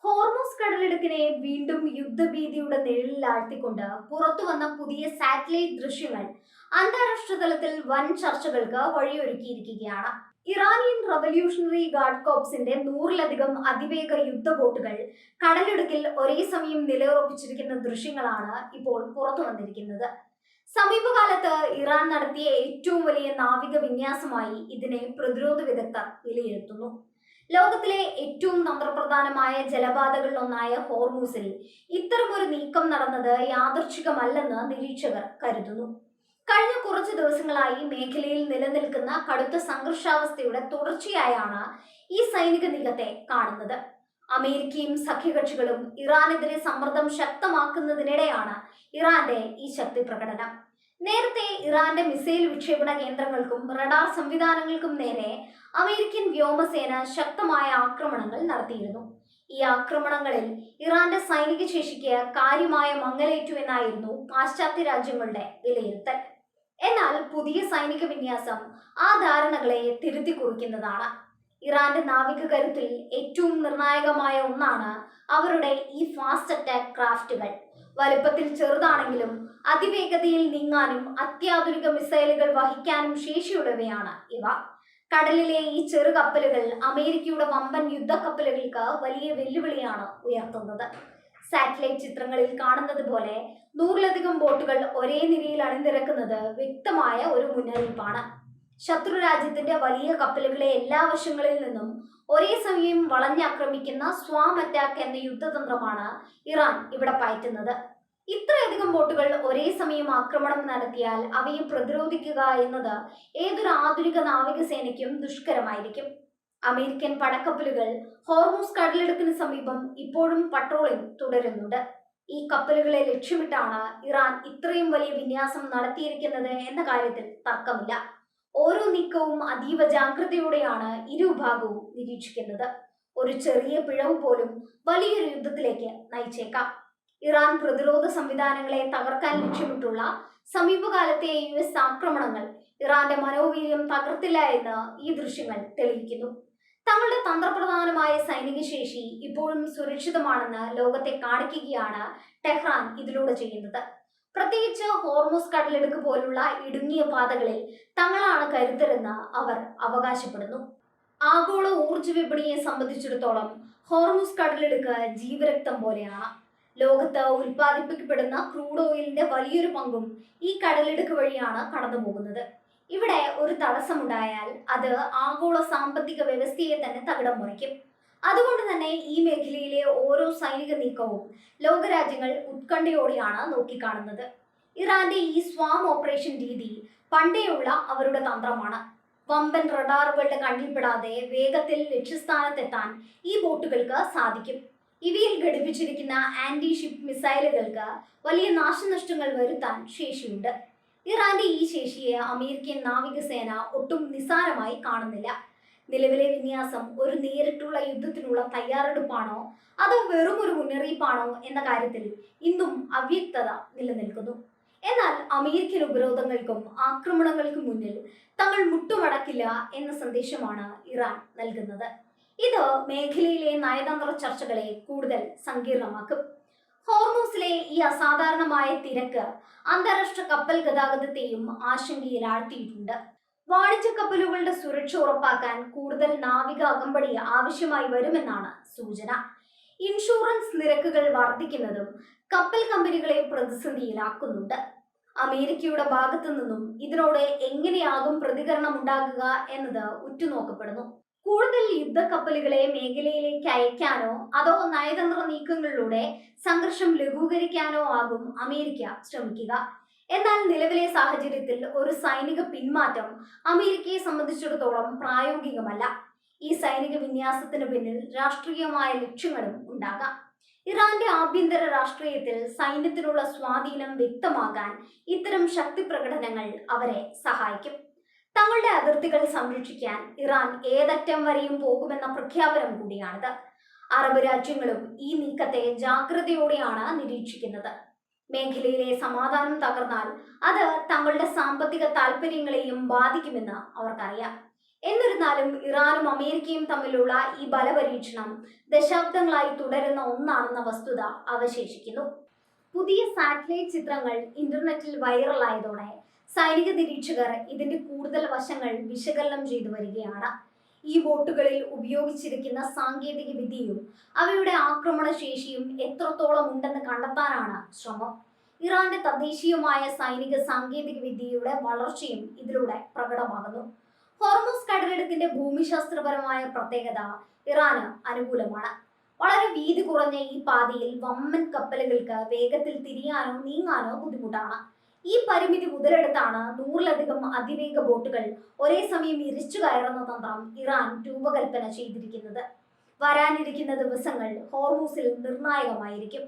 Hormuz കടലിടുക്കിനെ വീണ്ടും യുദ്ധഭീതിയുടെ നിഴലിലാഴ്ത്തിക്കൊണ്ട് പുറത്തുവന്ന പുതിയ സാറ്റലൈറ്റ് ദൃശ്യങ്ങൾ അന്താരാഷ്ട്ര തലത്തിൽ വൻ ചർച്ചകൾക്ക് വഴിയൊരുക്കിയിരിക്കുകയാണ്. ഇറാനിയൻ റവല്യൂഷണറി ഗാർഡ് കോപ്സിന്റെ 100-ലധികം അതിവേഗ യുദ്ധ ബോട്ടുകൾ കടലിടുക്കിൽ ഒരേ സമയം നിലയുറപ്പിച്ചിരിക്കുന്ന ദൃശ്യങ്ങളാണ് ഇപ്പോൾ പുറത്തു വന്നിരിക്കുന്നത്. സമീപകാലത്ത് ഇറാൻ നടത്തിയ ഏറ്റവും വലിയ നാവിക വിന്യാസമായി ഇതിനെ പ്രതിരോധ വിദഗ്ധർ വിലയിരുത്തുന്നു. ലോകത്തിലെ ഏറ്റവും തന്ത്രപ്രധാനമായ ജലപാതകളിലൊന്നായ ഹോർമൂസിൽ ഇത്തരമൊരു നീക്കം നടന്നത് യാദൃച്ഛികമല്ലെന്ന് നിരീക്ഷകർ കരുതുന്നു. കഴിഞ്ഞ കുറച്ച് ദിവസങ്ങളായി മേഖലയിൽ നിലനിൽക്കുന്ന കടുത്ത സംഘർഷാവസ്ഥയുടെ തുടർച്ചയായാണ് ഈ സൈനിക നീക്കത്തെ കാണുന്നത്. അമേരിക്കയും സഖ്യകക്ഷികളും ഇറാനെതിരെ സമ്മർദ്ദം ശക്തമാക്കുന്നതിനിടെയാണ് ഇറാന്റെ ഈ ശക്തി പ്രകടനം. നേരത്തെ ഇറാന്റെ മിസൈൽ വിക്ഷേപണ കേന്ദ്രങ്ങൾക്കും റഡാർ സംവിധാനങ്ങൾക്കും നേരെ അമേരിക്കൻ വ്യോമസേന ശക്തമായ ആക്രമണങ്ങൾ നടത്തിയിരുന്നു. ഈ ആക്രമണങ്ങളിൽ ഇറാന്റെ സൈനിക ശേഷിക്ക് കാര്യമായ മങ്ങലേറ്റു എന്നായിരുന്നു പാശ്ചാത്യ രാജ്യങ്ങളുടെ വിലയിരുത്തൽ. എന്നാൽ പുതിയ സൈനിക വിന്യാസം ആ ധാരണകളെ തിരുത്തി കുറിക്കുന്നതാണ്. ഇറാന്റെ നാവിക കരുത്തിൽ ഏറ്റവും നിർണായകമായ ഒന്നാണ് അവരുടെ ഈ ഫാസ്റ്റ് അറ്റാക്ക് ക്രാഫ്റ്റുകൾ. വലുപ്പത്തിൽ ചെറുതാണെങ്കിലും അതിവേഗതയിൽ നീങ്ങാനും അത്യാധുനിക മിസൈലുകൾ വഹിക്കാനും ശേഷിയുള്ളവയാണ് ഇവ. കടലിലെ ഈ ചെറു കപ്പലുകൾ അമേരിക്കയുടെ വമ്പൻ യുദ്ധക്കപ്പലുകൾക്ക് വലിയ വെല്ലുവിളിയാണ് ഉയർത്തുന്നത്. സാറ്റലൈറ്റ് ചിത്രങ്ങളിൽ കാണുന്നത് പോലെ 100-ലധികം ബോട്ടുകൾ ഒരേ നിരയിൽ അണിനിരക്കുന്നത് വ്യക്തമായ ഒരു മുന്നറിയിപ്പാണ്. ശത്രു രാജ്യത്തിന്റെ വലിയ കപ്പലുകളെ എല്ലാ വശങ്ങളിൽ നിന്നും ഒരേ സമയം വളഞ്ഞാക്രമിക്കുന്ന സ്വാം അറ്റാക്ക് എന്ന യുദ്ധതന്ത്രമാണ് ഇറാൻ ഇവിടെ പയറ്റുന്നത്. ഇത്രയധികം ബോട്ടുകൾ ഒരേ സമയം ആക്രമണം നടത്തിയാൽ അവയെ പ്രതിരോധിക്കുക എന്നത് ഏതൊരു ആധുനിക നാവികസേനയ്ക്കും ദുഷ്കരമായിരിക്കും. അമേരിക്കൻ പടക്കപ്പലുകൾ ഹോർമൂസ് കടലിടുക്കിന് സമീപം ഇപ്പോഴും പട്രോളിംഗ് തുടരുന്നുണ്ട്. ഈ കപ്പലുകളെ ലക്ഷ്യമിട്ടാണ് ഇറാൻ ഇത്രയും വലിയ വിന്യാസം നടത്തിയിരിക്കുന്നത് എന്ന കാര്യത്തിൽ തർക്കമില്ല. ഓരോ നീക്കവും അതീവ ജാഗ്രതയോടെയാണ് ഇരുവിഭാഗവും നിരീക്ഷിക്കുന്നത്. ഒരു ചെറിയ പിഴവ് പോലും വലിയൊരു യുദ്ധത്തിലേക്ക് നയിച്ചേക്കാം. ഇറാൻ പ്രതിരോധ സംവിധാനങ്ങളെ തകർക്കാൻ ലക്ഷ്യമിട്ടുള്ള സമീപകാലത്തെ US ആക്രമണങ്ങൾ ഇറാന്റെ മനോവീര്യം തകർത്തില്ല എന്ന് ഈ ദൃശ്യങ്ങൾ തെളിയിക്കുന്നു. തങ്ങളുടെ തന്ത്രപ്രധാനമായ സൈനിക ശേഷി ഇപ്പോഴും സുരക്ഷിതമാണെന്ന് ലോകത്തെ കാണിക്കുകയാണ് ടെഹ്റാൻ ഇതിലൂടെ ചെയ്യുന്നത്. പ്രത്യേകിച്ച് ഹോർമൂസ് കടലിടുക്ക് പോലുള്ള ഇടുങ്ങിയ പാതകളിൽ തങ്ങളാണ് കരുത്തരെന്ന് അവർ അവകാശപ്പെടുന്നു. ആഗോള ഊർജ്ജ വിപണിയെ സംബന്ധിച്ചിടത്തോളം ഹോർമൂസ് കടലിടുക്ക് ജീവരക്തം പോലെയാണ്. ലോകത്ത് ഉൽപ്പാദിപ്പിക്കപ്പെടുന്ന ക്രൂഡ് ഓയിലിന്റെ വലിയൊരു പങ്കും ഈ കടലിടുക്ക് വഴിയാണ് കടന്നു പോകുന്നത്. ഇവിടെ ഒരു തടസ്സമുണ്ടായാൽ അത് ആഗോള സാമ്പത്തിക വ്യവസ്ഥയെ തന്നെ തകിടം മറിക്കും. അതുകൊണ്ട് തന്നെ ഈ മേഖലയിലെ ഓരോ സൈനിക നീക്കവും ലോകരാജ്യങ്ങൾ ഉത്കണ്ഠയോടെയാണ് നോക്കിക്കാണുന്നത്. ഇറാന്റെ ഈ സ്വാം ഓപ്പറേഷൻ രീതി പണ്ടേയുള്ള അവരുടെ തന്ത്രമാണ്. വമ്പൻ റഡാറുകളുടെ കണ്ണിൽപ്പെടാതെ വേഗത്തിൽ ലക്ഷ്യസ്ഥാനത്തെത്താൻ ഈ ബോട്ടുകൾക്ക് സാധിക്കും. ഇവയിൽ ഘടിപ്പിച്ചിരിക്കുന്ന ആന്റി ഷിപ്പ് മിസൈലുകൾക്ക് വലിയ നാശനഷ്ടങ്ങൾ വരുത്താൻ ശേഷിയുണ്ട്. ഇറാന്റെ ഈ ശേഷിയെ അമേരിക്കൻ നാവികസേന ഒട്ടും നിസ്സാരമായി കാണുന്നില്ല. നിലവിലെ വിന്യാസം ഒരു നേരിട്ടുള്ള യുദ്ധത്തിനുള്ള തയ്യാറെടുപ്പാണോ അതോ വെറും ഒരു മുന്നറിയിപ്പാണോ എന്ന കാര്യത്തിൽ ഇന്നും അവ്യക്തത നിലനിൽക്കുന്നു. എന്നാൽ അമേരിക്കൻ ഉപരോധങ്ങൾക്കും ആക്രമണങ്ങൾക്കും മുന്നിൽ തങ്ങൾ മുട്ടുമടക്കില്ല എന്ന സന്ദേശമാണ് ഇറാൻ നൽകുന്നത്. ഇത് മേഖലയിലെ നയതന്ത്ര ചർച്ചകളെ കൂടുതൽ സങ്കീർണമാക്കും. ഹോർമൂസിലെ ഈ അസാധാരണമായ തിരക്ക് അന്താരാഷ്ട്ര കപ്പൽ ഗതാഗതത്തെയും ആശങ്കയിലാഴ്ത്തിയിട്ടുണ്ട്. വാണിജ്യ കപ്പലുകളുടെ സുരക്ഷ ഉറപ്പാക്കാൻ കൂടുതൽ നാവിക അകമ്പടി ആവശ്യമായി വരുമെന്നാണ് സൂചന. ഇൻഷുറൻസ് നിരക്കുകൾ വർദ്ധിക്കുന്നതും കപ്പൽ കമ്പനികളെ പ്രതിസന്ധിയിലാക്കുന്നുണ്ട്. അമേരിക്കയുടെ ഭാഗത്തു നിന്നും ഇതിനോട് എങ്ങനെയാകും പ്രതികരണം ഉണ്ടാകുക എന്നത് ഉറ്റുനോക്കപ്പെടുന്നു. കൂടുതൽ യുദ്ധക്കപ്പലുകളെ മേഖലയിലേക്ക് അയക്കാനോ അതോ നയതന്ത്ര നീക്കങ്ങളിലൂടെ സംഘർഷം ലഘൂകരിക്കാനോ ആകും അമേരിക്ക ശ്രമിക്കുക. എന്നാൽ നിലവിലെ സാഹചര്യത്തിൽ ഒരു സൈനിക പിന്മാറ്റം അമേരിക്കയെ സംബന്ധിച്ചിടത്തോളം പ്രായോഗികമല്ല. ഈ സൈനിക വിന്യാസത്തിന് പിന്നിൽ രാഷ്ട്രീയമായ ലക്ഷ്യങ്ങളും ഉണ്ടാകാം. ഇറാന്റെ ആഭ്യന്തര രാഷ്ട്രീയത്തിൽ സൈന്യത്തിനുള്ള സ്വാധീനം വ്യക്തമാകാൻ ഇത്തരം ശക്തി പ്രകടനങ്ങൾ അവരെ സഹായിക്കും. തങ്ങളുടെ അതിർത്തികൾ സംരക്ഷിക്കാൻ ഇറാൻ ഏതറ്റം വരെയും പോകുമെന്ന പ്രഖ്യാപനം കൂടിയാണിത്. അറബ് രാജ്യങ്ങളും ഈ നീക്കത്തെ ജാഗ്രതയോടെയാണ് നിരീക്ഷിക്കുന്നത്. മേഖലയിലെ സമാധാനം തകർന്നാൽ അത് തങ്ങളുടെ സാമ്പത്തിക താൽപര്യങ്ങളെയും ബാധിക്കുമെന്ന് അവർക്കറിയാം. എന്നിരുന്നാലും ഇറാനും അമേരിക്കയും തമ്മിലുള്ള ഈ ബലപരീക്ഷണം ദശാബ്ദങ്ങളായി തുടരുന്ന ഒന്നാണെന്ന വസ്തുത അവശേഷിക്കുന്നു. പുതിയ സാറ്റലൈറ്റ് ചിത്രങ്ങൾ ഇന്റർനെറ്റിൽ വൈറലായതോടെ സൈനിക നിരീക്ഷകർ ഇതിന്റെ കൂടുതൽ വശങ്ങൾ വിശകലനം ചെയ്തു വരികയാണ്. ഈ ബോട്ടുകളിൽ ഉപയോഗിച്ചിരിക്കുന്ന സാങ്കേതിക വിദ്യയും അവയുടെ ആക്രമണശേഷിയും എത്രത്തോളം ഉണ്ടെന്ന് കണ്ടെത്താനാണ് ശ്രമം. ഇറാന്റെ തദ്ദേശീയമായ സൈനിക സാങ്കേതിക വിദ്യയുടെ വളർച്ചയും ഇതിലൂടെ പ്രകടമാകുന്നു. ഹോർമൂസ് കടലിടുക്കിന്റെ ഭൂമിശാസ്ത്രപരമായ പ്രത്യേകത ഇറാന് അനുകൂലമാണ്. വളരെ വീതി കുറഞ്ഞ ഈ പാതയിൽ വമ്പൻ കപ്പലുകൾക്ക് വേഗത്തിൽ തിരിയാനോ നീങ്ങാനോ ബുദ്ധിമുട്ടാണ്. ഈ പരിമിതി മുതലെടുത്താണ് 100-ലധികം അതിവേഗ ബോട്ടുകൾ ഒരേ സമയം ഇരച്ചു കയറുന്ന തന്ത്രം ഇറാൻ രൂപകൽപ്പന ചെയ്തിരിക്കുന്നത്. വരാനിരിക്കുന്ന ദിവസങ്ങൾ ഹോർമൂസിൽ നിർണായകമായിരിക്കും.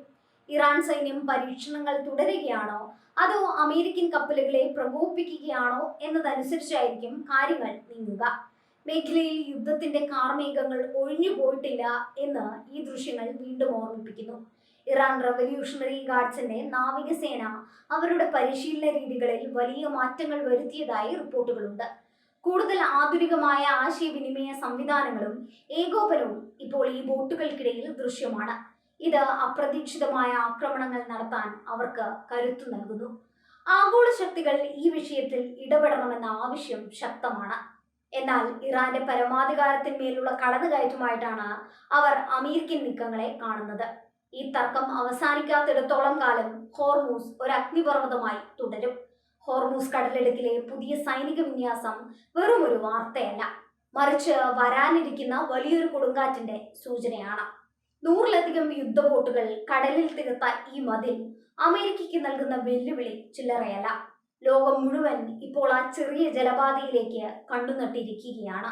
ഇറാൻ സൈന്യം പരീക്ഷണങ്ങൾ തുടരുകയാണോ അതോ അമേരിക്കൻ കപ്പലുകളെ പ്രകോപിപ്പിക്കുകയാണോ എന്നതനുസരിച്ചായിരിക്കും കാര്യങ്ങൾ നീങ്ങുക. മേഖലയിൽ യുദ്ധത്തിന്റെ കാർമേഘങ്ങൾ ഒഴിഞ്ഞു പോയിട്ടില്ല എന്ന് ഈ ദൃശ്യങ്ങൾ വീണ്ടും ഓർമ്മിപ്പിക്കുന്നു. ഇറാൻ റവല്യൂഷണറി ഗാർഡ്സിന്റെ നാവികസേന അവരുടെ പരിശീലന രീതികളിൽ വലിയ മാറ്റങ്ങൾ വരുത്തിയതായി റിപ്പോർട്ടുകളുണ്ട്. കൂടുതൽ ആധുനികമായ ആശയവിനിമയ സംവിധാനങ്ങളും ഏകോപനവും ഇപ്പോൾ ഈ ബോട്ടുകൾക്കിടയിൽ ദൃശ്യമാണ്. ഇത് അപ്രതീക്ഷിതമായ ആക്രമണങ്ങൾ നടത്താൻ അവർക്ക് കരുത്തു നൽകുന്നു. ആഗോള ശക്തികൾ ഈ വിഷയത്തിൽ ഇടപെടണമെന്ന ആവശ്യം ശക്തമാണ്. എന്നാൽ ഇറാന്റെ പരമാധികാരത്തിന്മേലുള്ള കടന്നുകയറ്റമായിട്ടാണ് അവർ അമേരിക്കൻ നീക്കങ്ങളെ കാണുന്നത്. ഈ തർക്കം അവസാനിക്കാത്തിടത്തോളം കാലം ഹോർമൂസ് ഒരു അഗ്നിപർവ്വതമായി തുടരും. ഹോർമൂസ് കടലിടുക്കിലെ പുതിയ സൈനിക വിന്യാസം വെറും ഒരു വാർത്തയല്ല, മറിച്ച് വരാനിരിക്കുന്ന വലിയൊരു കൊടുങ്കാറ്റിന്റെ സൂചനയാണ്. 100-ലധികം യുദ്ധബോട്ടുകൾ കടലിൽ തീർത്ത ഈ മതിൽ അമേരിക്കയ്ക്ക് നൽകുന്ന വെല്ലുവിളി ചില്ലറയല്ല. ലോകം മുഴുവൻ ഇപ്പോൾ ആ ചെറിയ ജലപാതയിലേക്ക് കണ്ണുനട്ടിരിക്കുകയാണ്.